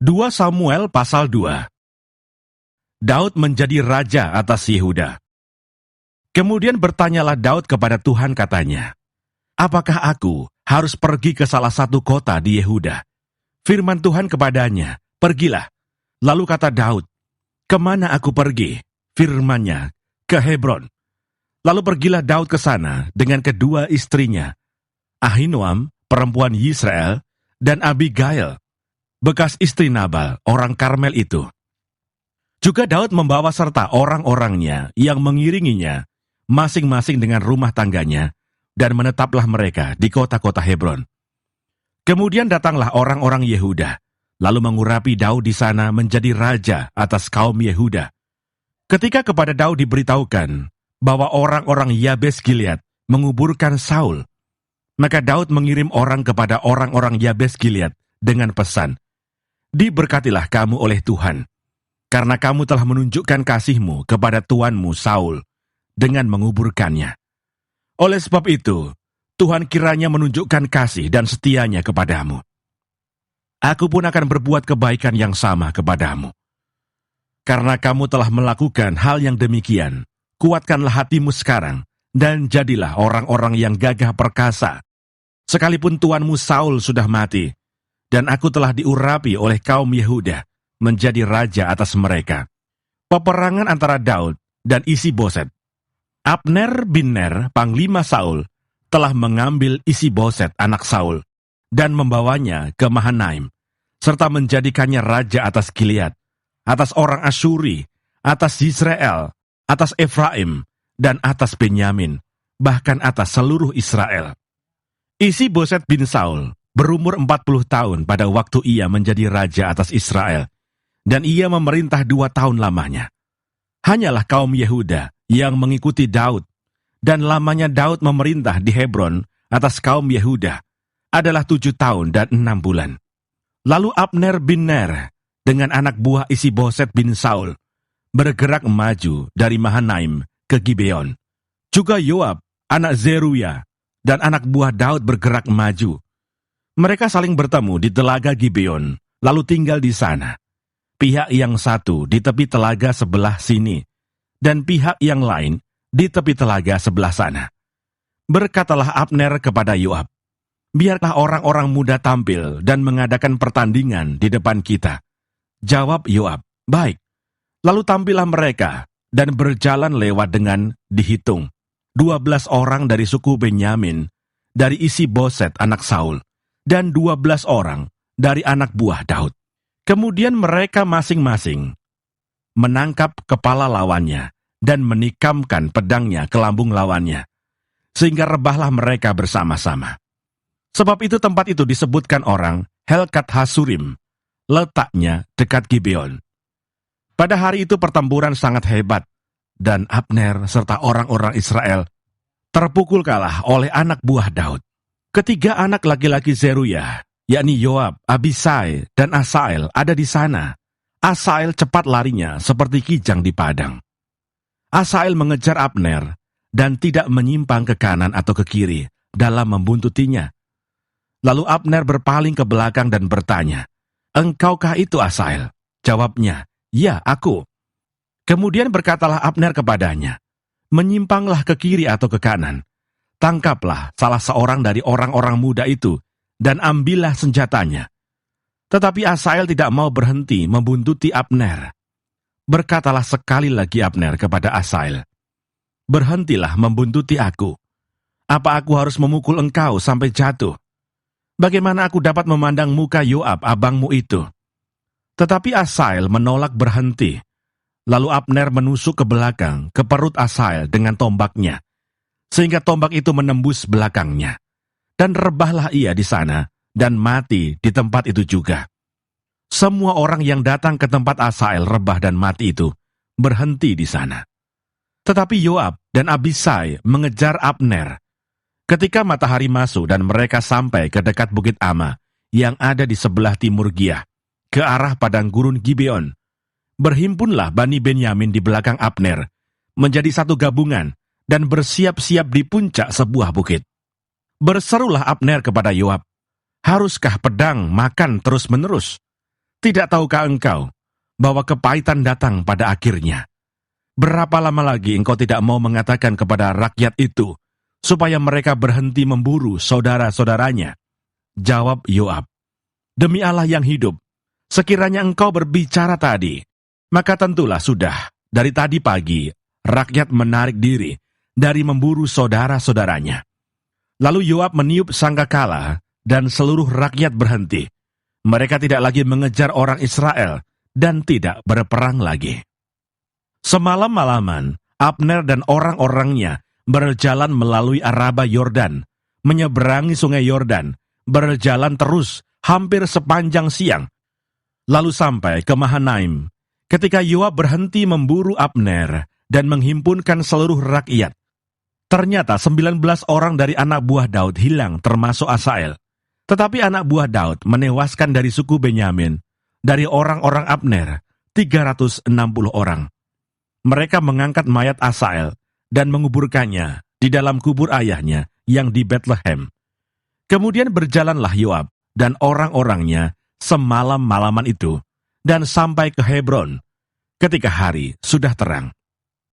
2 Samuel pasal 2. Daud menjadi raja atas Yehuda. Kemudian bertanyalah Daud kepada Tuhan katanya, "Apakah aku harus pergi ke salah satu kota di Yehuda?" Firman Tuhan kepadanya, "Pergilah." Lalu kata Daud, "Kemana aku pergi?" Firman-Nya, "Ke Hebron." Lalu pergilah Daud ke sana dengan kedua istrinya, Ahinoam, perempuan Yisrael, dan Abigail, bekas istri Nabal, orang Karmel itu. Juga Daud membawa serta orang-orangnya yang mengiringinya, masing-masing dengan rumah tangganya, dan menetaplah mereka di kota-kota Hebron. Kemudian datanglah orang-orang Yehuda, lalu mengurapi Daud di sana menjadi raja atas kaum Yehuda. Ketika kepada Daud diberitahukan bahwa orang-orang Yabes Gilead menguburkan Saul, maka Daud mengirim orang kepada orang-orang Yabes Gilead dengan pesan, "Diberkatilah kamu oleh Tuhan, karena kamu telah menunjukkan kasih-Mu kepada tuanmu Saul dengan menguburkannya. Oleh sebab itu, Tuhan kiranya menunjukkan kasih dan setia-Nya kepadamu. Aku pun akan berbuat kebaikan yang sama kepadamu. Karena kamu telah melakukan hal yang demikian, kuatkanlah hatimu sekarang, dan jadilah orang-orang yang gagah perkasa. Sekalipun tuanmu Saul sudah mati, dan aku telah diurapi oleh kaum Yehuda menjadi raja atas mereka." Peperangan antara Daud dan Isi-Boset. Abner bin Ner, panglima Saul, telah mengambil Isi-Boset anak Saul, dan membawanya ke Mahanaim, serta menjadikannya raja atas Gilead, atas orang Asyuri, atas Yisrael, atas Efraim, dan atas Benyamin, bahkan atas seluruh Israel. Isi-Boset bin Saul berumur 40 tahun pada waktu ia menjadi raja atas Israel, dan ia memerintah 2 tahun lamanya. Hanyalah kaum Yehuda yang mengikuti Daud, dan lamanya Daud memerintah di Hebron atas kaum Yehuda adalah 7 tahun dan 6 bulan. Lalu Abner bin Ner dengan anak buah Isi-Boset bin Saul bergerak maju dari Mahanaim ke Gibeon. Juga Yoab, anak Zeruya, dan anak buah Daud bergerak maju. Mereka saling bertemu di telaga Gibeon, lalu tinggal di sana. Pihak yang satu di tepi telaga sebelah sini, dan pihak yang lain di tepi telaga sebelah sana. Berkatalah Abner kepada Yoab, "Biarlah orang-orang muda tampil dan mengadakan pertandingan di depan kita." Jawab Yoab, "Baik." Lalu tampillah mereka dan berjalan lewat dengan dihitung 12 orang dari suku Benyamin, dari Isi-Boset anak Saul, dan 12 orang dari anak buah Daud. Kemudian mereka masing-masing menangkap kepala lawannya dan menikamkan pedangnya ke lambung lawannya, sehingga rebahlah mereka bersama-sama. Sebab itu tempat itu disebutkan orang Helkat Hasurim, letaknya dekat Gibeon. Pada hari itu pertempuran sangat hebat, dan Abner serta orang-orang Israel terpukul kalah oleh anak buah Daud. Ketiga anak laki-laki Zeruya, yakni Yoab, Abisai, dan Asael ada di sana. Asael cepat larinya seperti kijang di padang. Asael mengejar Abner dan tidak menyimpang ke kanan atau ke kiri dalam membuntutinya. Lalu Abner berpaling ke belakang dan bertanya, "Engkaukah itu Asael?" Jawabnya, "Ya, aku." Kemudian berkatalah Abner kepadanya, "Menyimpanglah ke kiri atau ke kanan. Tangkaplah salah seorang dari orang-orang muda itu, dan ambillah senjatanya." Tetapi Asael tidak mau berhenti membuntuti Abner. Berkatalah sekali lagi Abner kepada Asael, "Berhentilah membuntuti aku. Apa aku harus memukul engkau sampai jatuh? Bagaimana aku dapat memandang muka Yoab abangmu itu?" Tetapi Asael menolak berhenti. Lalu Abner menusuk ke belakang, ke perut Asael dengan tombaknya, sehingga tombak itu menembus belakangnya. Dan rebahlah ia di sana, dan mati di tempat itu juga. Semua orang yang datang ke tempat Asael rebah dan mati itu, berhenti di sana. Tetapi Yoab dan Abisai mengejar Abner. Ketika matahari masuk dan mereka sampai ke dekat Bukit Ama, yang ada di sebelah timur Giah, ke arah padang gurun Gibeon, berhimpunlah Bani Benyamin di belakang Abner, menjadi satu gabungan, dan bersiap-siap di puncak sebuah bukit. Berserulah Abner kepada Yoab, "Haruskah pedang makan terus-menerus? Tidak tahukah engkau bahwa kepahitan datang pada akhirnya? Berapa lama lagi engkau tidak mau mengatakan kepada rakyat itu, supaya mereka berhenti memburu saudara-saudaranya? Jawab Yoab, demi Allah yang hidup, sekiranya engkau berbicara tadi, maka tentulah sudah dari tadi pagi rakyat menarik diri dari memburu saudara-saudaranya. Lalu Yoab meniup sangkakala dan seluruh rakyat berhenti. Mereka tidak lagi mengejar orang Israel dan tidak berperang lagi. Semalam-malaman, Abner dan orang-orangnya berjalan melalui Araba Yordan, menyeberangi sungai Yordan, berjalan terus hampir sepanjang siang, lalu sampai ke Mahanaim. Ketika Yoab berhenti memburu Abner dan menghimpunkan seluruh rakyat, ternyata 19 orang dari anak buah Daud hilang termasuk Asael. Tetapi anak buah Daud menewaskan dari suku Benyamin, dari orang-orang Abner, 360 orang. Mereka mengangkat mayat Asael dan menguburkannya di dalam kubur ayahnya yang di Betlehem. Kemudian berjalanlah Yoab dan orang-orangnya semalam-malaman itu, dan sampai ke Hebron ketika hari sudah terang.